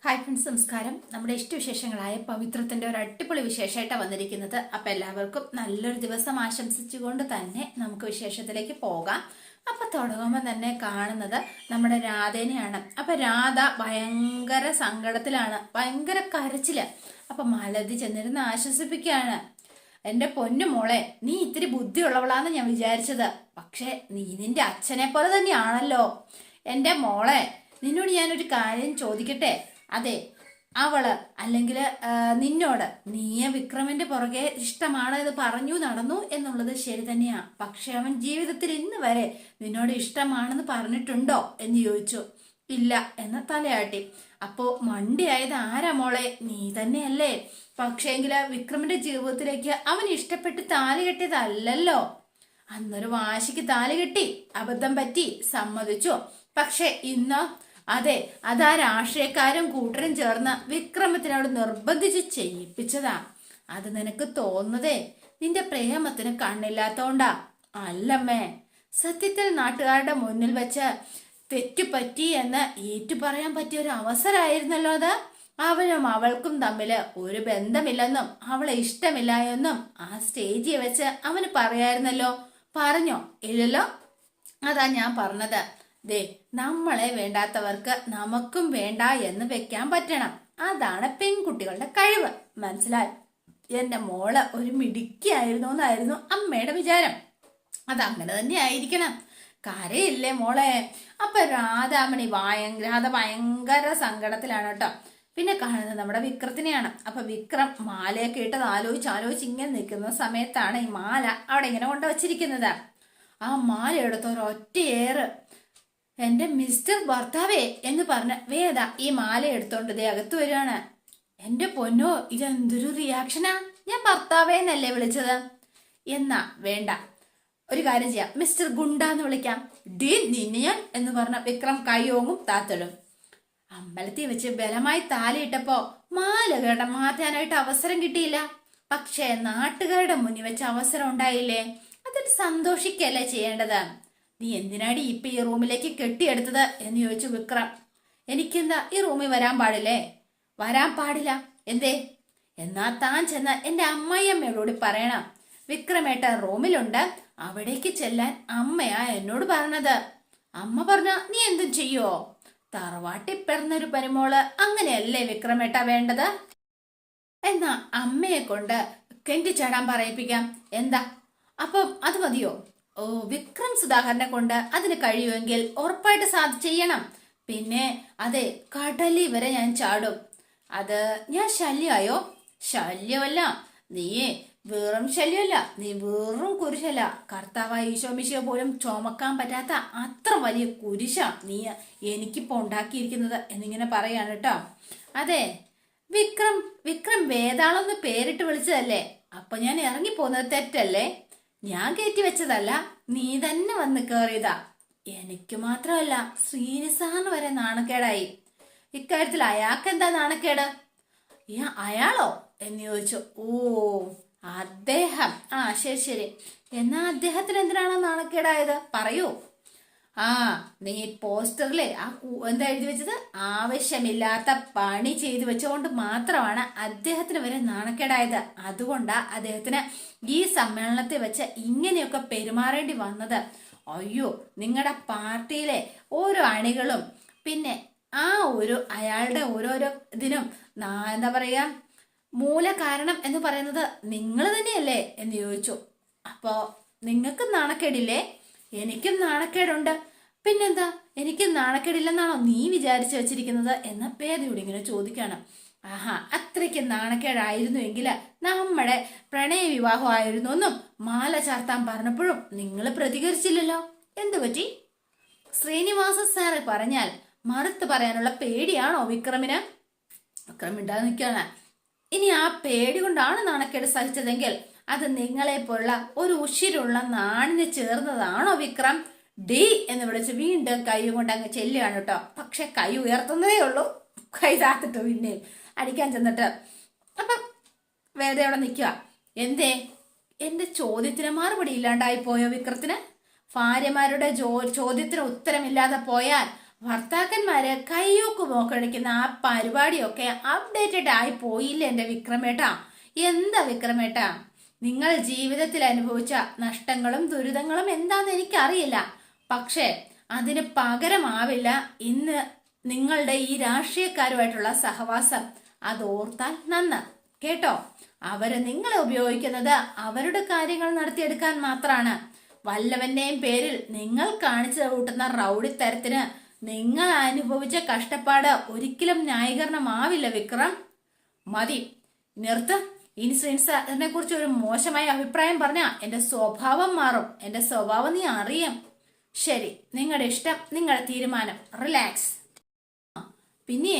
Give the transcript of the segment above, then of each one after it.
Hi friends, നമസ്കാരം. നമ്മുടെ ഇഷ്ടവിശേഷങ്ങളായ പവിത്രത്തിന്റെ ഒരു അടിപൊളി വിശേഷമായിട്ടാണ് വന്നിരിക്കുന്നത്. അപ്പൊ എല്ലാവർക്കും നല്ലൊരു ദിവസം ആശംസിച്ചുകൊണ്ട് തന്നെ നമുക്ക് വിശേഷത്തിലേക്ക് പോകാം. അപ്പൊ തുടങ്ങുമ്പോൾ തന്നെ കാണുന്നത് നമ്മുടെ രാധേനെയാണ്. അപ്പൊ രാധ ഭയങ്കര സങ്കടത്തിലാണ്, ഭയങ്കര കരച്ചില്. അപ്പൊ മാലതി ചെന്നിരുന്ന് ആശ്വസിപ്പിക്കുകയാണ്. എന്റെ പൊന്നു മോളെ, നീ ഇത്തിരി ബുദ്ധിയുള്ളവളാന്ന് ഞാൻ വിചാരിച്ചത്. പക്ഷെ നീ നിന്റെ അച്ഛനെ പോലെ തന്നെയാണല്ലോ. എന്റെ മോളെ, നിന്നോട് ഞാനൊരു കാര്യം ചോദിക്കട്ടെ? അതെ, അവള് അല്ലെങ്കിൽ നിന്നോട് നീയെ വിക്രമിന്റെ പുറകെ ഇഷ്ടമാണ് എന്ന് പറഞ്ഞു നടന്നു എന്നുള്ളത് ശരി തന്നെയാ. പക്ഷെ അവൻ ജീവിതത്തിൽ ഇന്ന് വരെ നിന്നോട് ഇഷ്ടമാണെന്ന് പറഞ്ഞിട്ടുണ്ടോ എന്ന് ചോദിച്ചു. ഇല്ല എന്ന് തലയാട്ടി. അപ്പോ മണ്ടിയായത് ആരാ മോളെ? നീ തന്നെയല്ലേ. പക്ഷേങ്കില് വിക്രമിന്റെ ജീവിതത്തിലേക്ക് അവൻ ഇഷ്ടപ്പെട്ട് താലി കെട്ടിയതല്ലല്ലോ. അന്നൊരു വാശിക്ക് താലി കെട്ടി, അബദ്ധം പറ്റി, സമ്മതിച്ചു. പക്ഷെ ഇന്ന് അതെ, അതാ രാഷ്ട്രീയക്കാരും കൂട്ടരും ചേർന്ന് വിക്രമത്തിനോട് നിർബന്ധിച്ച് ചെയ്യിപ്പിച്ചതാ. അത് നിനക്ക് തോന്നുന്നതേ നിന്റെ പ്രേമത്തിന് കണ്ണില്ലാത്തോണ്ടാ. അല്ലമ്മേ, സത്യത്തിൽ നാട്ടുകാരുടെ മുന്നിൽ വെച്ച് തെറ്റുപറ്റി എന്ന് ഏറ്റു പറയാൻ പറ്റിയ ഒരു അവസരമായിരുന്നല്ലോ അത്. അവനും അവൾക്കും തമ്മില് ഒരു ബന്ധമില്ലെന്നും അവളെ ഇഷ്ടമില്ല എന്നും ആ സ്റ്റേജിൽ വെച്ച് അവന് പറയായിരുന്നല്ലോ. പറഞ്ഞോ? ഇല്ലല്ലോ. അതാ ഞാൻ പറഞ്ഞത്. ദേ, നമ്മളെ വേണ്ടാത്തവർക്ക് നമുക്കും വേണ്ട എന്ന് വെക്കാൻ പറ്റണം. അതാണ് പെൺകുട്ടികളുടെ കഴിവ്. മനസ്സിലായി? എന്റെ മോള് ഒരു മിടുക്കിയായിരുന്നു എന്നായിരുന്നു അമ്മയുടെ വിചാരം. അതങ്ങനെ തന്നെ ആയിരിക്കണം. കരയില്ലേ മോളെ? അപ്പൊ രാധ ഭയങ്കര സങ്കടത്തിലാണ് കേട്ടോ. പിന്നെ കാണുന്നത് നമ്മുടെ വിക്രത്തിനെയാണ്. അപ്പൊ വിക്രം മാലയൊക്കെ ഇട്ടത് ആലോചിച്ച് ഇങ്ങനെ നിൽക്കുന്ന സമയത്താണ് ഈ മാല അവിടെ ഇങ്ങനെ കൊണ്ടുവച്ചിരിക്കുന്നത്. ആ മാല എടുത്ത ഒരൊറ്റയേറ്, എന്റെ മിസ്റ്റർ ഭർത്താവേ എന്ന് പറഞ്ഞ വേദ ഈ മാല എടുത്തോണ്ട് ദേ അകത്ത് വരികയാണ്. എന്റെ പൊന്നോ, ഇതെന്തൊരു റിയാക്ഷനാ! ഞാൻ ഭർത്താവേ എന്നല്ലേ വിളിച്ചത്? എന്നാ വേണ്ട, ഒരു കാര്യം ചെയ്യാം, മിസ്റ്റർ ഗുണ്ട എന്ന് വിളിക്കാം. ഡി നിന്നെ ഞാൻ എന്ന് പറഞ്ഞ വിക്രം കൈയോങ്ങും താത്തടും. അമ്പലത്തിൽ വെച്ച് ബലമായി താലിയിട്ടപ്പോ മാലകളുടെ മാറ്റാനായിട്ട് അവസരം കിട്ടിയില്ല. പക്ഷേ നാട്ടുകാരുടെ മുന്നിൽ വെച്ച് അവസരം ഉണ്ടായില്ലേ? അതിൽ സന്തോഷിക്കല്ലേ ചെയ്യേണ്ടത്? നീ എന്തിനാടി ഇപ്പൊ ഈ റൂമിലേക്ക് കെട്ടിയെടുത്തത് എന്ന് ചോദിച്ചു വിക്രം. എനിക്കെന്താ ഈ റൂമിൽ വരാൻ പാടില്ലേ? വരാൻ പാടില്ല. എന്തേ? എന്നാ താൻ ചെന്ന എന്റെ അമ്മായിയമ്മയോട് പറയണം. വിക്രമേട്ട റൂമിലുണ്ട്, അവിടേക്ക് ചെല്ലാൻ അമ്മയാ എന്നോട് പറഞ്ഞത്. അമ്മ പറഞ്ഞ നീ എന്തും ചെയ്യോ? തറവാട്ടി പിറന്നൊരു പരിമോള് അങ്ങനെയല്ലേ വിക്രമേട്ട വേണ്ടത്? എന്നാ അമ്മയെ കൊണ്ട് കെട്ടിച്ചാടാൻ പറയിപ്പിക്കാം. എന്താ? അപ്പം അത് മതിയോ? ഓ, വിക്രം സുധാകരനെ കൊണ്ട് അതിന് കഴിയുമെങ്കിൽ ഉറപ്പായിട്ട് ചെയ്യണം. പിന്നെ അതെ, കടലിൽ വരെ ഞാൻ ചാടും. അത് ഞാൻ ശല്യമായോ? ശല്യമല്ല, നീ വെറും ശല്യമല്ല, നീ വെറും കുരിശല്ല. കർത്താവായ ഈശോമിശിയോ പോലും ചുമക്കാൻ പറ്റാത്ത അത്ര വലിയ കുരിശാ നീ എനിക്കിപ്പോ ഉണ്ടാക്കിയിരിക്കുന്നത് എന്നിങ്ങനെ പറയാണ് കേട്ടോ. അതെ, വിക്രം വേതാളെന്ന് പേരിട്ട് വിളിച്ചതല്ലേ? അപ്പൊ ഞാൻ ഇറങ്ങിപ്പോകുന്നത് തെറ്റല്ലേ? ഞാൻ കയറ്റി വെച്ചതല്ല, നീ തന്നെ വന്ന് കയറിയതാ. എനിക്ക് മാത്രമല്ല, ശ്രീനിസാറിന് വരെ നാണക്കേടായി. ഇക്കാര്യത്തിൽ അയാൾക്ക് എന്താ നാണക്കേട്? അയാളോ എന്ന് ചോദിച്ചു. ഓ, അദ്ദേഹം. ആ, ശരി ശരി. എന്നാ അദ്ദേഹത്തിന് എന്തിനാണ് നാണക്കേടായത്? പറയൂ. ആ, നീ പോസ്റ്ററിലെ എന്താ എഴുതി വെച്ചത്? ആവശ്യമില്ലാത്ത പണി ചെയ്തു വെച്ചുകൊണ്ട് മാത്രമാണ് അദ്ദേഹത്തിന് വരെ നാണക്കേടായത്. അതുകൊണ്ടാ അദ്ദേഹത്തിന് ഈ സമ്മേളനത്തിൽ വെച്ച് ഇങ്ങനെയൊക്കെ പെരുമാറേണ്ടി വന്നത്. അയ്യോ, നിങ്ങളുടെ പാർട്ടിയിലെ ഓരോ അണികളും പിന്നെ ആ ഒരു അയാളുടെ ഓരോരോ ഇതിനും എന്താ പറയാ, മൂല കാരണം എന്ന് പറയുന്നത് നിങ്ങൾ തന്നെയല്ലേ എന്ന് ചോദിച്ചു. അപ്പോ നിങ്ങൾക്കും നാണക്കേടില്ലേ? എനിക്കും നാണക്കേടുണ്ട്. പിന്നെന്താ, എനിക്കും നാണക്കേടില്ലെന്നാണോ നീ വിചാരിച്ചു വെച്ചിരിക്കുന്നത് എന്ന് പേരയോട് ഇങ്ങനെ ചോദിക്കണം. ആഹാ, അത്രയ്ക്ക് നാണക്കേടായിരുന്നു എങ്കിൽ നമ്മുടെ പ്രണയ വിവാഹമായിരുന്നു എന്നും മാല ചാർത്താൻ പറഞ്ഞപ്പോഴും നിങ്ങൾ പ്രതികരിച്ചില്ലല്ലോ. എന്തു പറ്റി? ശ്രീനിവാസ സാറ് പറഞ്ഞാൽ മറുത്ത് പറയാനുള്ള പേടിയാണോ വിക്രമിന്? വിക്രം ഇണ്ടാ നിൽക്കാണ്. ഇനി ആ പേടി കൊണ്ടാണ് നാണക്കേട് സഹിച്ചതെങ്കിൽ അത് നിങ്ങളെ പോലുള്ള ഒരു ഉഷിരുള്ള നാടിന് ചേർന്നതാണോ വിക്രം? ഡി എന്ന് വിളിച്ച് വീണ്ടും കൈ കൊണ്ട് അങ്ങ് ചെല്ലുകയാണ് കേട്ടോ. പക്ഷെ കൈ ഉയർത്തുന്നതേ ഉള്ളൂ, കൈ താത്തിട്ട് പിന്നെ അടിക്കാൻ ചെന്നിട്ട്. അപ്പം വേദയോടെ നിൽക്കുക. എന്തേ? എന്റെ ചോദ്യത്തിന് മറുപടി ഇല്ലാണ്ടായി പോയോ വിക്രത്തിന്? ഭാര്യമാരുടെ ചോദ്യത്തിന് ഉത്തരമില്ലാതെ പോയാൽ ഭർത്താക്കന്മാര് കയ്യൂക്ക് മോക്കടിക്കുന്ന ആ പരിപാടിയൊക്കെ അപ്ഡേറ്റഡ് ആയി പോയില്ല എന്റെ വിക്രമേട്ടാ. എന്താ വിക്രമേട്ടാ, നിങ്ങൾ ജീവിതത്തിൽ അനുഭവിച്ച നഷ്ടങ്ങളും ദുരിതങ്ങളും എന്താന്ന് എനിക്കറിയില്ല. പക്ഷേ അതിന് പകരമാവില്ല ഇന്ന് നിങ്ങളുടെ ഈ രാഷ്ട്രീയക്കാരുമായിട്ടുള്ള സഹവാസം. അത് ഓർത്താൽ നന്ന് കേട്ടോ. അവര് നിങ്ങളെ ഉപയോഗിക്കുന്നത് അവരുടെ കാര്യങ്ങൾ നടത്തിയെടുക്കാൻ മാത്രമാണ്. വല്ലവന്റെയും പേരിൽ നിങ്ങൾ കാണിച്ചു കൂട്ടുന്ന റൗഡിത്തരത്തിന് നിങ്ങൾ അനുഭവിച്ച കഷ്ടപ്പാട് ഒരിക്കലും ന്യായീകരണമാവില്ല വിക്രം. മതി, നിർത്ത്. ഇനി ശ്രീൻസാറിനെ കുറിച്ച് ഒരു മോശമായ അഭിപ്രായം പറഞ്ഞാ എന്റെ സ്വഭാവം മാറും. എന്റെ സ്വഭാവം നീ അറിയാം. ശരി, നിങ്ങളുടെ ഇഷ്ടം, നിങ്ങളുടെ തീരുമാനം. റിലാക്സ്. പിന്നെ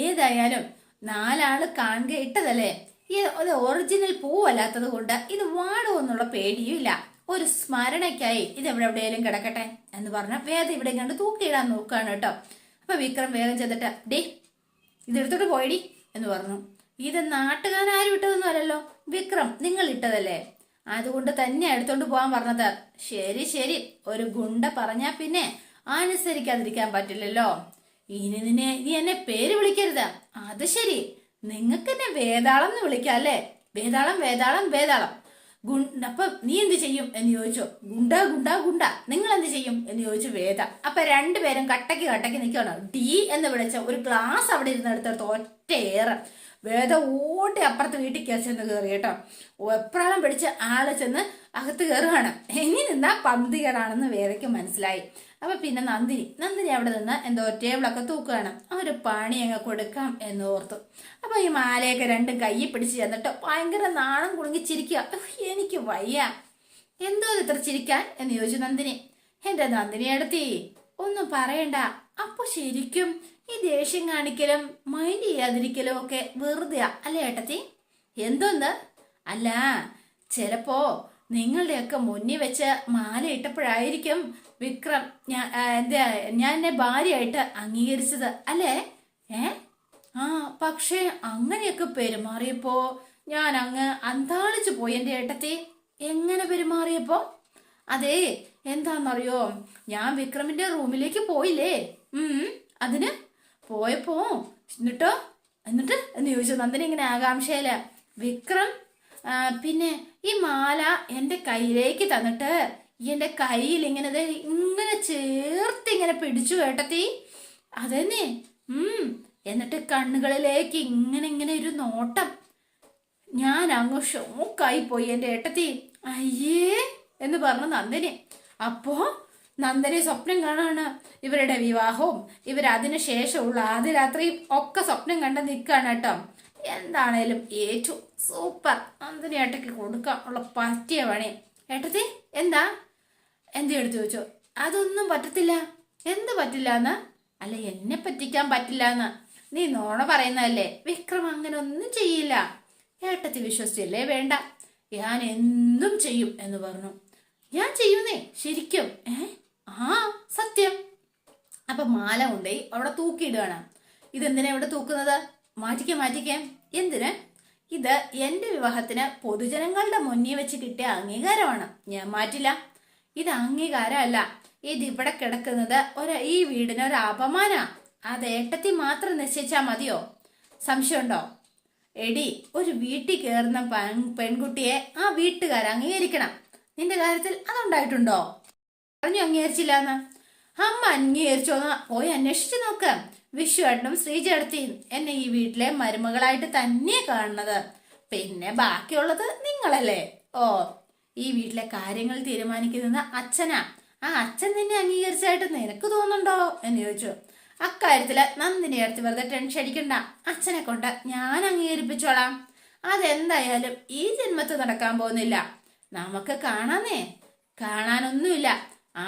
ഏതായാലും 4 ആള് കാണുക ഇട്ടതല്ലേ. ഇത് ഒറിജിനൽ പൂവല്ലാത്തത് കൊണ്ട് ഇത് വാടുമെന്നുള്ള പേടിയും ഇല്ല. ഒരു സ്മരണയ്ക്കായി ഇത് എവിടെയെങ്കിലും കിടക്കട്ടെ എന്ന് പറഞ്ഞ വേദ ഇവിടെ കണ്ട് തൂക്കിയിടാൻ നോക്കുകയാണ് കേട്ടോ. അപ്പൊ വിക്രം വേഗം ചെന്നിട്ട് ഡേ ഇതെടുത്തോട്ട് പോയിടി എന്ന് പറഞ്ഞു. ഇത് നാട്ടുകാരും ഇട്ടതൊന്നും അല്ലല്ലോ വിക്രം, നിങ്ങൾ ഇട്ടതല്ലേ, അതുകൊണ്ട് തന്നെ എടുത്തോണ്ട് പോകാൻ പറഞ്ഞത്. ശരി ശരി, ഒരു ഗുണ്ട പറഞ്ഞാ പിന്നെ അനുസരിക്കാതിരിക്കാൻ പറ്റില്ലല്ലോ. ഇനി നീ എന്നെ പേര് വിളിക്കരുത്. അത് ശരി, നിങ്ങൾക്ക് എന്നെ വേതാളം എന്ന് വിളിക്കാം അല്ലേ? വേതാളം വേതാളം വേതാളം. അപ്പൊ നീ എന്ത് ചെയ്യും എന്ന് ചോദിച്ചു. ഗുണ്ട ഗുണ്ട ഗുണ്ട, നിങ്ങൾ എന്ത് ചെയ്യും എന്ന് ചോദിച്ചു വേദ. അപ്പൊ രണ്ടുപേരും കട്ടക്ക് കട്ടക്ക് നിൽക്കണം. ഡി എന്ന് വിളിച്ച ഒരു ഗ്ലാസ് അവിടെ ഇരുന്നെടുത്തെടുത്ത് ഒറ്റയേറെ വേദ ഓടി അപ്പുറത്ത് വീട്ടിൽ ചെന്ന് കയറി കേട്ടോ. എപ്രാളം പിടിച്ച് ആള് ചെന്ന് അകത്ത് കയറുകയാണ്. ഇനി നിന്നാ പന്തികേടാണെന്ന് വേദയ്ക്ക് മനസ്സിലായി. അപ്പൊ പിന്നെ നന്ദിനി അവിടെ നിന്ന് എന്തോ ടേബിളൊക്കെ തൂക്കുകയാണ്. ഒരു പണി അങ്ങ് കൊടുക്കാം എന്ന് ഓർത്തു. അപ്പൊ ഈ മാലയൊക്കെ രണ്ടും കയ്യിൽ പിടിച്ച് ചെന്നിട്ട് ഭയങ്കര നാണം കുടുങ്ങി ചിരിക്കുക. എനിക്ക് വയ്യ, എന്തോ ഇത്ര ചിരിക്കാൻ എന്ന് ചോദിച്ചു നന്ദിനി. എന്റെ നന്ദിനി അടുത്തി ഒന്നും പറയണ്ട. അപ്പൊ ശരിക്കും ഈ ദേഷ്യം കാണിക്കലും മൈൻഡ് ചെയ്യാതിരിക്കലും ഒക്കെ വെറുതെയാ അല്ലേ ഏട്ടത്തി? എന്തോന്ന്? അല്ല, ചിലപ്പോ നിങ്ങളുടെയൊക്കെ മുന്നിൽ വെച്ച് മാല ഇട്ടപ്പോഴായിരിക്കും വിക്രം ഞാൻ എന്നെ ഭാര്യയായിട്ട് അംഗീകരിച്ചത് അല്ലേ? പക്ഷേ അങ്ങനെയൊക്കെ പെരുമാറിയപ്പോ ഞാൻ അങ്ങ് അന്താളിച്ചു പോയി എന്റെ ഏട്ടത്തി. എങ്ങനെ പെരുമാറിയപ്പോ? അതേ, എന്താന്നറിയോ, ഞാൻ വിക്രമിന്റെ റൂമിലേക്ക് പോയില്ലേ, അതിന് പോയപ്പോ എന്നിട്ട് എന്ന് ചോദിച്ചു നന്ദിനി ഇങ്ങനെ ആകാംക്ഷയില. വിക്രം പിന്നെ ഈ മാല എന്റെ കയ്യിലേക്ക് തന്നിട്ട് എന്റെ കയ്യിൽ ഇങ്ങനെ ചേർത്ത് ഇങ്ങനെ പിടിച്ചു കേട്ടത്തി. അതെന്നെ. എന്നിട്ട് കണ്ണുകളിലേക്ക് ഇങ്ങനെ ഒരു നോട്ടം. ഞാൻ അങ്ങ് ഷോക്കായി പോയി എന്റെ ഏട്ടത്തി. അയ്യേ എന്ന് പറഞ്ഞു നന്ദിനി. അപ്പോ നന്ദനെ സ്വപ്നം കാണാണ് ഇവരുടെ വിവാഹവും ഇവരതിനു ശേഷമുള്ള ആദ്യ രാത്രിയും ഒക്കെ സ്വപ്നം കണ്ട് നിൽക്കാണ് കേട്ടോ. എന്താണേലും ഏറ്റവും സൂപ്പർ. നന്ദിനി ഏട്ടയ്ക്ക് കൊടുക്കാൻ ഉള്ള പറ്റിയ പണി. ഏട്ടത്തി എന്ത് എടുത്തു ചോദിച്ചോ. അതൊന്നും പറ്റത്തില്ല. എന്ത് പറ്റില്ല എന്ന്? അല്ല, എന്നെ പറ്റിക്കാൻ പറ്റില്ല എന്ന്. നീ നോണ പറയുന്നതല്ലേ. വിക്രം അങ്ങനെ ഒന്നും ചെയ്യില്ല. ഏട്ടത്തി വിശ്വസിച്ചല്ലേ? വേണ്ട, ഞാൻ എന്തും ചെയ്യും എന്ന് പറഞ്ഞു. ഞാൻ ചെയ്യുന്നേ ശരിക്കും? സത്യം. അപ്പൊ മാല കൊണ്ടേ അവിടെ തൂക്കിയിടുകയാണ്. ഇതെന്തിനാ ഇവിടെ തൂക്കുന്നത്? മാറ്റിക്കേ. എന്തിന്? ഇത് എന്റെ വിവാഹത്തിന് പൊതുജനങ്ങളുടെ മുന്നിൽ വെച്ച് കിട്ടിയ അംഗീകാരമാണ്. ഞാൻ മാറ്റില്ല. ഇത് അംഗീകാരമല്ല, ഇത് ഇവിടെ കിടക്കുന്നത് ഈ വീടിന് ഒരു അപമാന. അത് ഏട്ടത്തി മാത്രം നിശ്ചയിച്ചാ മതിയോ? സംശയമുണ്ടോ? എടി, ഒരു വീട്ടിൽ കയറുന്ന പെൺകുട്ടിയെ ആ വീട്ടുകാർ അംഗീകരിക്കണം. നിന്റെ കാര്യത്തിൽ അതുണ്ടായിട്ടുണ്ടോ? പറഞ്ഞു അംഗീകരിച്ചില്ല എന്ന്. അമ്മ അംഗീകരിച്ചോന്ന് പോയി അന്വേഷിച്ചു നോക്ക്. വിശ്വേട്ടനും ശ്രീചേട്ടത്തിയും എന്നെ ഈ വീട്ടിലെ മരുമകളായിട്ട് തന്നെ കാണുന്നത്. പിന്നെ ബാക്കിയുള്ളത് നിങ്ങളല്ലേ. ഈ വീട്ടിലെ കാര്യങ്ങൾ തീരുമാനിക്കുന്നത് അച്ഛനാ. ആ അച്ഛൻ നിന്നെ അംഗീകരിച്ചായിട്ട് നിനക്ക് തോന്നുന്നുണ്ടോ എന്ന് ചോദിച്ചു. അക്കാര്യത്തില് നന്ദിനി അടുത്ത് വെറുതെ ടെൻഷൻ അടിക്കണ്ട. അച്ഛനെ കൊണ്ട് ഞാൻ അംഗീകരിപ്പിച്ചോളാം. അതെന്തായാലും ഈ ജന്മത്ത് നടക്കാൻ പോകുന്നില്ല. നമുക്ക് കാണാനൊന്നുമില്ല.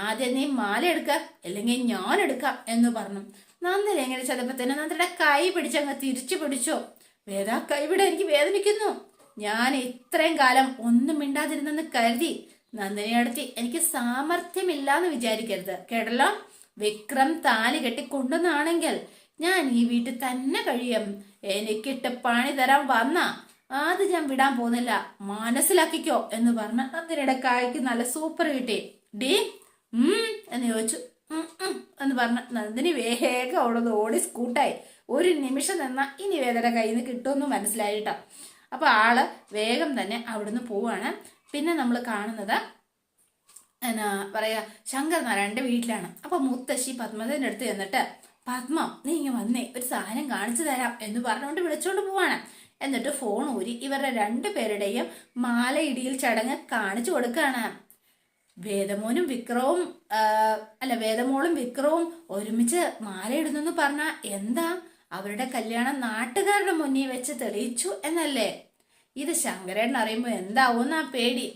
ആദ്യം നീ മാല എടുക്ക, അല്ലെങ്കിൽ ഞാൻ എടുക്കാം എന്ന് പറഞ്ഞു. നന്ദിനി എങ്ങനെ ചതപ്പത്തിന് നന്ദിയുടെ കൈ പിടിച്ചങ്ങ് തിരിച്ചു പിടിച്ചോ. കൈവിടെ എനിക്ക് വേദനിക്കുന്നു. ഞാൻ ഇത്രയും കാലം ഒന്നും മിണ്ടാതിരുന്നെന്ന് കരുതി നന്ദിനി അടുത്തി എനിക്ക് സാമർഥ്യമില്ലാന്ന് വിചാരിക്കരുത് കേട്ടല്ലോ. വിക്രം താലി കെട്ടിക്കൊണ്ടുവന്നാണെങ്കിൽ ഞാൻ ഈ വീട്ടിൽ തന്നെ കഴിയും. എനിക്കിട്ട് പണി തരാൻ വന്ന അത് ഞാൻ വിടാൻ പോകുന്നില്ല, മനസ്സിലാക്കിക്കോ എന്ന് പറഞ്ഞ നന്ദിനിയുടെ കായ്ക്ക് നല്ല സൂപ്പർ കിട്ടി. ഡി എന്ന് ചോദിച്ചു. എന്ന് പറഞ്ഞ നന്ദിനി വേഗം അവിടെ ഓടി സ്കൂട്ടായി. ഒരു നിമിഷം നിന്നാ ഇനി വേദന കയ്യിൽ നിന്ന് കിട്ടുമെന്ന് മനസ്സിലായിട്ടോ. അപ്പൊ ആള് വേഗം തന്നെ അവിടുന്ന് പോവാണ്. പിന്നെ നമ്മൾ കാണുന്നത് എന്നാ പറയാ ശങ്കരനാരായണന്റെ വീട്ടിലാണ്. അപ്പൊ മുത്തശ്ശി പത്മത്തിന്റെ അടുത്ത് ചെന്നിട്ട്, പത്മ നീ ഇങ്ങ് വന്നേ, ഒരു സാധനം കാണിച്ചു തരാം എന്ന് പറഞ്ഞുകൊണ്ട് വിളിച്ചോണ്ട് പോവാണ്. എന്നിട്ട് ഫോൺ ഊരി ഇവരുടെ രണ്ടുപേരുടെയും മാലയിടിയിൽ ചടങ്ങ് കാണിച്ചു കൊടുക്കുകയാണ്. വേദമോനും വിക്രവും വേദമോളും വിക്രവും ഒരുമിച്ച് മാലയിടുന്നെന്ന് പറഞ്ഞാ എന്താ, അവരുടെ കല്യാണം നാട്ടുകാരുടെ മുന്നിൽ വെച്ച് തെളിയിച്ചു എന്നല്ലേ? ഇത് ശങ്കരേട്ടൻ അറിയുമ്പോ എന്താവൂന്നാ പേടി.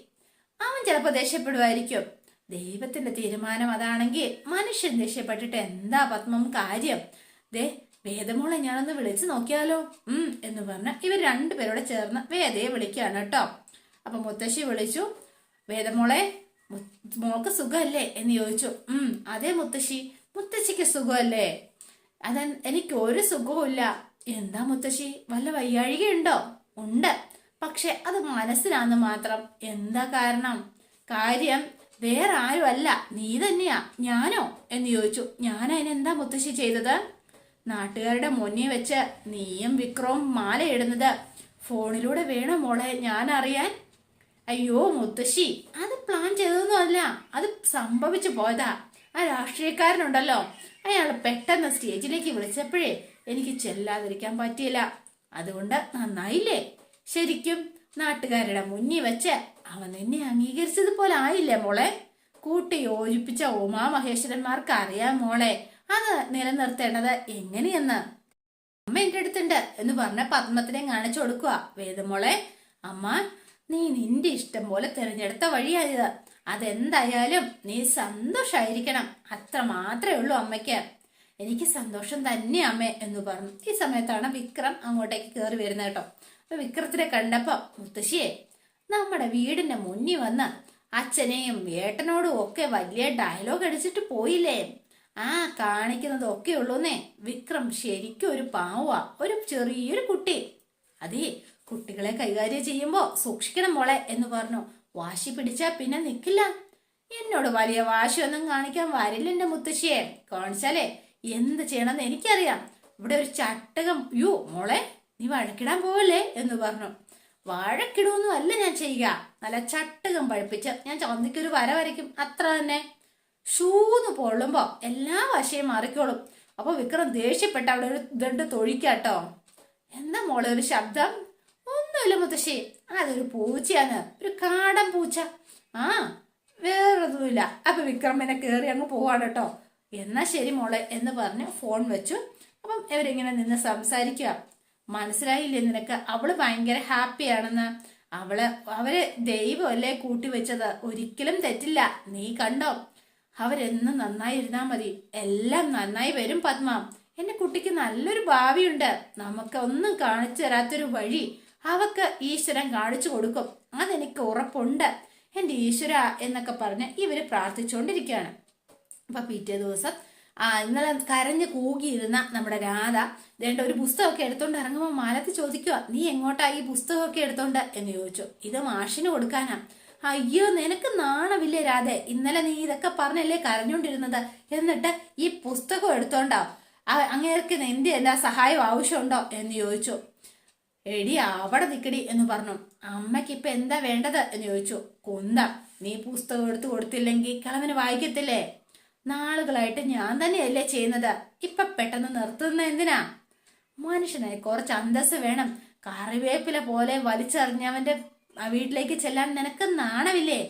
അവൻ ചിലപ്പോ ദേഷ്യപ്പെടുമായിരിക്കും. ദൈവത്തിന്റെ തീരുമാനം അതാണെങ്കിൽ മനുഷ്യൻ ദേഷ്യപ്പെട്ടിട്ട് എന്താ പത്മം കാര്യം? വേദമോളെ ഞാനൊന്ന് വിളിച്ചു നോക്കിയാലോ എന്ന് പറഞ്ഞ ഇവർ രണ്ടുപേരോടെ ചേർന്ന് വേദയെ വിളിക്കുകയാണ് കേട്ടോ. അപ്പൊ മുത്തശ്ശി വിളിച്ചു, വേദമോളെ മോൾക്ക് സുഖമല്ലേ എന്ന് ചോദിച്ചു. അതെ മുത്തശ്ശി, മുത്തശ്ശിക്ക് സുഖമല്ലേ? എനിക്ക് ഒരു സുഖവുമില്ല. എന്താ മുത്തശ്ശി, വല്ല വയ്യാഴികയുണ്ടോ? ഉണ്ട്, പക്ഷെ അത് മനസ്സിലാന്ന് മാത്രം. എന്താ കാരണം? കാര്യം വേറെ ആരും അല്ല, നീ തന്നെയാ. ഞാനോ എന്ന് ചോദിച്ചു. ഞാൻ അതിനെന്താ മുത്തശ്ശി ചെയ്തത്? നാട്ടുകാരുടെ മുന്നിൽ വെച്ച് നീയും വിക്രവും മാല ഇടുന്നത് ഫോണിലൂടെ വേണോ മോളെ ഞാൻ അറിയാൻ? അയ്യോ മുത്തശ്ശി, അത് പ്ലാൻ ചെയ്തതൊന്നും അല്ല, അത് സംഭവിച്ചു പോയതാ. ആ രാഷ്ട്രീയക്കാരനുണ്ടല്ലോ, അയാൾ പെട്ടെന്ന് സ്റ്റേജിലേക്ക് വിളിച്ചപ്പോഴേ എനിക്ക് ചെല്ലാതിരിക്കാൻ പറ്റിയില്ല. അതുകൊണ്ട് നന്നായില്ലേ? ശരിക്കും നാട്ടുകാരുടെ മുന്നിൽ വെച്ച് അവൻ നിന്നെ അംഗീകരിച്ചതുപോലെ ആയില്ലേ മോളെ? കൂട്ടി യോജിപ്പിച്ച ഉമാമഹേശ്വരന്മാർക്ക് അറിയാം മോളെ അത് നിലനിർത്തേണ്ടത് എങ്ങനെയെന്ന്. അമ്മ എന്റെ അടുത്തുണ്ട് എന്ന് പറഞ്ഞ പത്മത്തിനെ കാണിച്ചു കൊടുക്കുക. വേദമോളെ, അമ്മ നീ നിന്റെ ഇഷ്ടം പോലെ തിരഞ്ഞെടുത്ത വഴിയായത്. അതെന്തായാലും നീ സന്തോഷായിരിക്കണം, അത്ര മാത്രമേ ഉള്ളൂ അമ്മയ്ക്ക്. എനിക്ക് സന്തോഷം തന്നെ അമ്മേ എന്ന് പറഞ്ഞു. ഈ സമയത്താണ് വിക്രം അങ്ങോട്ടേക്ക് കയറി വരുന്നത് കേട്ടോ. അപ്പൊ വിക്രത്തിനെ കണ്ടപ്പോ, മുത്തശ്ശിയെ നമ്മുടെ വീടിന്റെ മുന്നിൽ വന്ന് അച്ഛനെയും ഏട്ടനോടും ഒക്കെ വലിയ ഡയലോഗ് അടിച്ചിട്ട് പോയില്ലേ? ആ കാണിക്കുന്നതൊക്കെ ഉള്ളൂന്നേ. വിക്രം ശരിക്കും ഒരു പാവാ, ഒരു ചെറിയൊരു കുട്ടി. അതേ, കുട്ടികളെ കൈകാര്യം ചെയ്യുമ്പോ സൂക്ഷിക്കണം മോളെ എന്ന് പറഞ്ഞു. വാശി പിടിച്ചാ പിന്നെ നിക്കില്ല. എന്നോട് വലിയ വാശിയൊന്നും കാണിക്കാൻ വരില്ല എന്റെ മുത്തശ്ശിയെ. കാണിച്ചാലേ എന്ത് ചെയ്യണമെന്ന് എനിക്കറിയാം. ഇവിടെ ഒരു ചട്ടകം. യോ മോളെ, നീ വഴക്കിടാൻ പോവല്ലേ എന്ന് പറഞ്ഞു. വഴക്കിടുവൊന്നും അല്ല ഞാൻ ചെയ്യുക, നല്ല ചട്ടകം പഴിപ്പിച്ച് ഞാൻ ചന്തിക്കൊരു വര വരയ്ക്കും, അത്ര തന്നെ. ഷൂന്ന് പൊള്ളുമ്പോ എല്ലാ വശയും മാറിക്കോളും. അപ്പൊ വിക്രം ദേഷ്യപ്പെട്ട അവിടെ ഒരു ദണ്ട് തൊഴിക്കാട്ടോ. എന്താ മോളെ ഒരു ശബ്ദം? ഒന്നുമില്ല മുത്തശ്ശി, അതൊരു പൂച്ചയാണ്, ഒരു കാടൻ പൂച്ച. ആ വേറൊന്നുമില്ല. അപ്പൊ വിക്രമിനെ കേറി അങ്ങ് പോവാണ് കേട്ടോ. എന്നാ ശരി മോളെ എന്ന് പറഞ്ഞ് ഫോൺ വെച്ചു. അപ്പം ഇവരിങ്ങനെ നിന്ന് സംസാരിക്കുക. മനസ്സിലായില്ലേ നിനക്ക്? അവള് ഭയങ്കര ഹാപ്പിയാണെന്ന്. അവര് ദൈവമല്ലേ കൂട്ടിവെച്ചത്, ഒരിക്കലും തെറ്റില്ല. നീ കണ്ടോ, അവരെന്നും നന്നായിരുന്നാ മതി, എല്ലാം നന്നായി വരും പത്മ. എന്റെ കുട്ടിക്ക് നല്ലൊരു ഭാവിയുണ്ട്. നമുക്ക് ഒന്നും കാണിച്ചു തരാത്തൊരു വഴി അവക്ക് ഈശ്വരൻ കാണിച്ചു കൊടുക്കും, അതെനിക്ക് ഉറപ്പുണ്ട് എന്റെ ഈശ്വര എന്നൊക്കെ പറഞ്ഞ് ഇവര് പ്രാർത്ഥിച്ചുകൊണ്ടിരിക്കുകയാണ്. അപ്പൊ പിറ്റേ ദിവസം ഇന്നലെ കരഞ്ഞ് കൂകിയിരുന്ന നമ്മുടെ രാധ വേണ്ട ഒരു പുസ്തകമൊക്കെ എടുത്തോണ്ട് ഇറങ്ങുമ്പോൾ മാലത്ത് ചോദിക്കുക, നീ എങ്ങോട്ടാ ഈ പുസ്തകമൊക്കെ എടുത്തോണ്ട് എന്ന് ചോദിച്ചു. ഇത് മാഷിന് കൊടുക്കാനാ. അയ്യോ നിനക്ക് നാണമില്ലേ രാധെ, ഇന്നലെ നീ ഇതൊക്കെ പറഞ്ഞല്ലേ കരഞ്ഞോണ്ടിരുന്നത്, എന്നിട്ട് ഈ പുസ്തകം എടുത്തോണ്ടോ? അങ്ങേർക്ക് നിന്റെ എന്താ സഹായം ആവശ്യമുണ്ടോ എന്ന് ചോദിച്ചു. എടി അവിടെ നിക്കടി എന്ന് പറഞ്ഞു. അമ്മയ്ക്ക് ഇപ്പൊ എന്താ വേണ്ടത് എന്ന് ചോദിച്ചു. കുന്ത, നീ പുസ്തകം എടുത്ത് കൊടുത്തില്ലെങ്കിൽ കളവന് വായിക്കത്തില്ലേ? നാളുകളായിട്ട് ഞാൻ തന്നെയല്ലേ ചെയ്യുന്നത്, ഇപ്പൊ പെട്ടെന്ന് നിർത്തുന്ന എന്തിനാ? മനുഷ്യനെ കുറച്ച് അന്തസ് വേണം. കറിവേപ്പില പോലെ വലിച്ചെറിഞ്ഞവന്റെ വീട്ടിലേക്ക് ചെല്ലാൻ നിനക്ക് നാണമില്ലേ?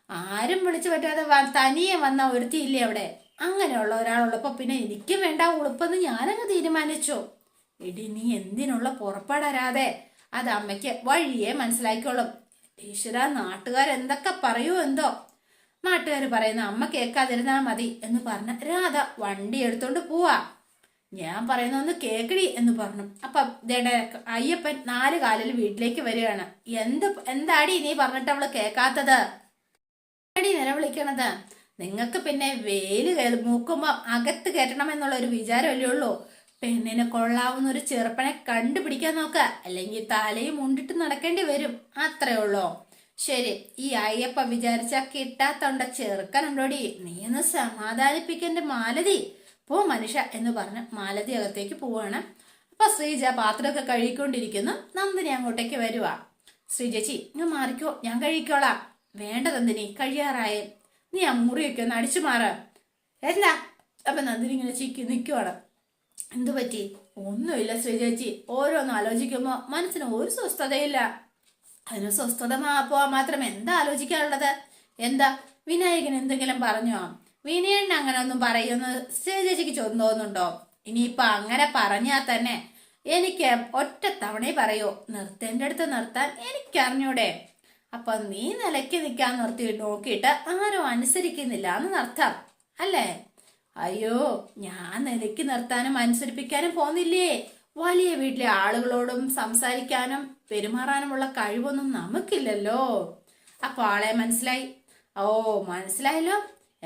ആരും വിളിച്ചു പറ്റാതെ തനിയെ വന്ന ഒരുത്തിയില്ലേ അവിടെ? അങ്ങനെയുള്ള ഒരാളുള്ളപ്പോ പിന്നെ എനിക്കും വേണ്ട ഉളുപ്പെന്ന് ഞാനങ്ങ് തീരുമാനിച്ചു. എടി നീ എന്തിനുള്ള പുറപ്പാടരാതെ, അത് അമ്മയ്ക്ക് വഴിയെ മനസ്സിലാക്കിക്കോളും. ഈശ്വര, നാട്ടുകാരെന്തൊക്കെ പറയൂ എന്തോ. നാട്ടുകാർ പറയുന്ന അമ്മ കേൾക്കാതിരുന്നാ മതി എന്ന് പറഞ്ഞ രാധ വണ്ടി എടുത്തോണ്ട് പോവാ. ഞാൻ പറയുന്ന ഒന്ന് കേക്കടി എന്ന് പറഞ്ഞു. അപ്പൊ അയ്യപ്പൻ 4 കാലിൽ വീട്ടിലേക്ക് വരികയാണ്. എന്താടി നീ പറഞ്ഞിട്ട് അവള് കേക്കാത്തത്? അടി നിലവിളിക്കണത്? നിങ്ങൾക്ക് പിന്നെ വേല് മൂക്കുമ്പോ അകത്ത് കയറ്റണം എന്നുള്ള ഒരു വിചാരമല്ലേ ഉള്ളൂ. പെണ്ണിനെ കൊള്ളാവുന്ന ഒരു ചെറുപ്പനെ കണ്ടുപിടിക്കാൻ നോക്ക, അല്ലെങ്കിൽ തലയും ഉണ്ടിട്ട് നടക്കേണ്ടി വരും, അത്രേ ഉള്ളൂ. ശരി, ഈ അയ്യപ്പ വിചാരിച്ച കിട്ടാത്തോണ്ട ചെറുക്കനുണ്ടോടി, നീ ഒന്ന് സമാധാനിപ്പിക്കന്റെ മാലതി. പോ മനുഷ്യ എന്ന് പറഞ്ഞ് മാലതി അകത്തേക്ക് പോവാണ്. അപ്പൊ ശ്രീജ പാത്രമൊക്കെ കഴുകിക്കൊണ്ടിരിക്കുന്നു. നന്ദിനി അങ്ങോട്ടേക്ക് വരുവാ. ശ്രീജേച്ചി ഞാൻ മാറിക്കോ, ഞാൻ കഴിക്കോളാം. വേണ്ട നന്ദിനി, കഴിയാറായേ, നീ ആ മുറിയൊക്കെ ഒന്ന് അടിച്ചു മാറ. എന്താ? അപ്പൊ നന്ദിനി ഇങ്ങനെ ചിക്കി നിൽക്കുവാണ്. എന്തു പറ്റി? ഒന്നുമില്ല ശ്രീജേച്ചി, ഓരോന്നും ആലോചിക്കുമ്പോ മനസ്സിന് ഒരു സ്വസ്ഥതയില്ല. അതിന് സ്വസ്ഥത പോവാൻ മാത്രം എന്താ ആലോചിക്കാനുള്ളത്? എന്താ വിനായകൻ എന്തെങ്കിലും പറഞ്ഞോ? വിനയൻ അങ്ങനെ ഒന്നും പറയുമെന്ന് ശ്രീജേച്ചിക്ക് തോന്നുന്നുണ്ടോ? ഇനിയിപ്പൊ അങ്ങനെ പറഞ്ഞാൽ തന്നെ എനിക്ക് ഒറ്റ തവണ പറയൂ, നിർത്തേണ്ട അടുത്ത് നിർത്താൻ എനിക്കറിഞ്ഞൂടെ? അപ്പൊ നീ നിലയ്ക്ക് നിൽക്കാൻ നിർത്തി നോക്കിയിട്ട് ആരും അനുസരിക്കുന്നില്ല എന്നർത്ഥം അല്ലേ? അയ്യോ, ഞാൻ നിലയ്ക്ക് നിർത്താനും അനുസരിപ്പിക്കാനും പോന്നില്ലേ. വലിയ വീട്ടിലെ ആളുകളോടും സംസാരിക്കാനും പെരുമാറാനുമുള്ള കഴിവൊന്നും നമുക്കില്ലല്ലോ. അപ്പൊ ആളെ മനസ്സിലായി. ഓ മനസ്സിലായല്ലോ,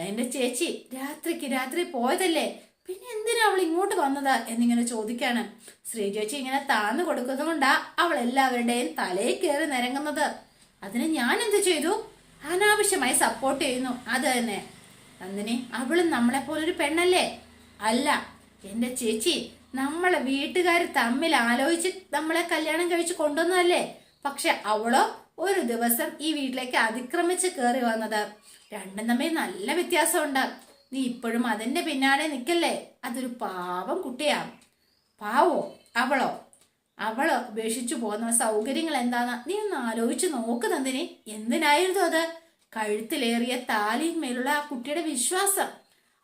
എന്റെ ചേച്ചി രാത്രിക്ക് രാത്രി പോയതല്ലേ, പിന്നെ എന്തിനാ അവൾ ഇങ്ങോട്ട് വന്നത് എന്നിങ്ങനെ ചോദിക്കാണ്. ശ്രീചേച്ചി ഇങ്ങനെ താന്നു കൊടുക്കുന്നതുകൊണ്ടാ അവൾ എല്ലാവരുടെയും തലയിൽ കയറി നിരങ്ങുന്നത്. അതിന് ഞാൻ എന്ത് ചെയ്തു? അനാവശ്യമായി സപ്പോർട്ട് ചെയ്യുന്നു, അത് തന്നെ. നന്ദിനി, അവളും നമ്മളെ പോലൊരു പെണ്ണല്ലേ? അല്ല എന്റെ ചേച്ചി, നമ്മളെ വീട്ടുകാർ തമ്മിൽ ആലോചിച്ച് നമ്മളെ കല്യാണം കഴിച്ച് കൊണ്ടുവന്നതല്ലേ. പക്ഷെ അവളോ ഒരു ദിവസം ഈ വീട്ടിലേക്ക് അതിക്രമിച്ച് കയറി വന്നത്. രണ്ടും തമ്മിൽ നല്ല വ്യത്യാസമുണ്ട്. നീ ഇപ്പോഴും അതിന്റെ പിന്നാലെ നിൽക്കല്ലേ. അതൊരു പാവം കുട്ടിയാ. പാവോ? അവളോ ഉപേക്ഷിച്ചു പോകുന്ന സൗകര്യങ്ങൾ എന്താന്ന് നീ ഒന്ന് ആലോചിച്ച് നോക്ക് നന്ദിനി. എന്തിനായിരുന്നു അത്? കഴുത്തിലേറിയ താലിന്മേലുള്ള ആ കുട്ടിയുടെ വിശ്വാസം.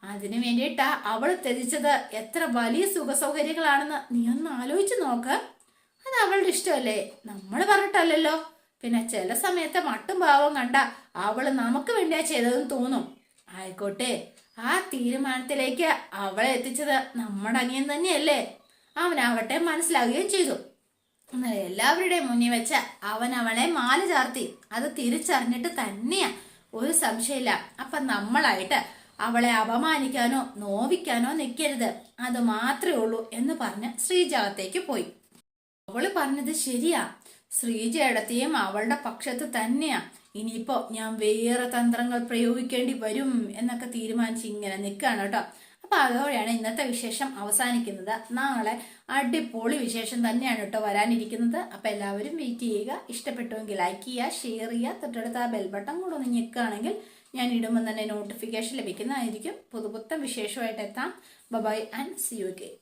അതിനു വേണ്ടിയിട്ടാ അവൾ ത്യജിച്ചത്. എത്ര വലിയ സുഖ സൗകര്യങ്ങളാണെന്ന് നീ ഒന്ന് ആലോചിച്ച് നോക്ക്. അത് അവളുടെ ഇഷ്ടമല്ലേ, നമ്മൾ പറഞ്ഞിട്ടല്ലല്ലോ. പിന്നെ ചില സമയത്ത് മട്ടും ഭാവം കണ്ട അവള് നമുക്ക് വേണ്ടിയാ ചെയ്തതെന്ന് തോന്നും. ആയിക്കോട്ടെ, ആ തീരുമാനത്തിലേക്ക് അവളെ എത്തിച്ചത് നമ്മുടെ അനിയൻ തന്നെയല്ലേ. അവനാവട്ടെ മനസ്സിലാകുകയും ചെയ്തു. എന്നാൽ എല്ലാവരുടെയും മുന്നിൽ വെച്ച അവൻ അവളെ മാല ചാർത്തി. അത് തിരിച്ചറിഞ്ഞിട്ട് തന്നെയാ, ഒരു സംശയമില്ല. അപ്പൊ നമ്മളായിട്ട് അവളെ അപമാനിക്കാനോ നോവിക്കാനോ നിൽക്കരുത്, അത് മാത്രമേ ഉള്ളൂ എന്ന് പറഞ്ഞ് ശ്രീജാഗത്തേക്ക് പോയി. അവള് പറഞ്ഞത് ശരിയാ, ശ്രീജയടത്തെയും അവളുടെ പക്ഷത്ത് തന്നെയാ. ഇനിയിപ്പോ ഞാൻ വേറെ തന്ത്രങ്ങൾ പ്രയോഗിക്കേണ്ടി വരും എന്നൊക്കെ തീരുമാനിച്ച് ഇങ്ങനെ നിൽക്കുകയാണ് കേട്ടോ. അപ്പൊ അതോടെയാണ് ഇന്നത്തെ വിശേഷം അവസാനിക്കുന്നത്. നാളെ അടിപൊളി വിശേഷം തന്നെയാണ് കേട്ടോ വരാനിരിക്കുന്നത്. അപ്പൊ എല്ലാവരും വെയിറ്റ് ചെയ്യുക. ഇഷ്ടപ്പെട്ടുവെങ്കിൽ ലൈക്ക് ചെയ്യുക, ഷെയർ ചെയ്യുക, തൊട്ടടുത്ത് ആ ബെൽ ബട്ടൺ കൂടെ ഒന്ന് ഞെക്കുകയാണെങ്കിൽ ഞാൻ ഇടുമ്പോൾ തന്നെ നോട്ടിഫിക്കേഷൻ ലഭിക്കുന്നതായിരിക്കും. പുതുപുത്തൻ വിശേഷമായിട്ട് എത്താം. Bye and see you again.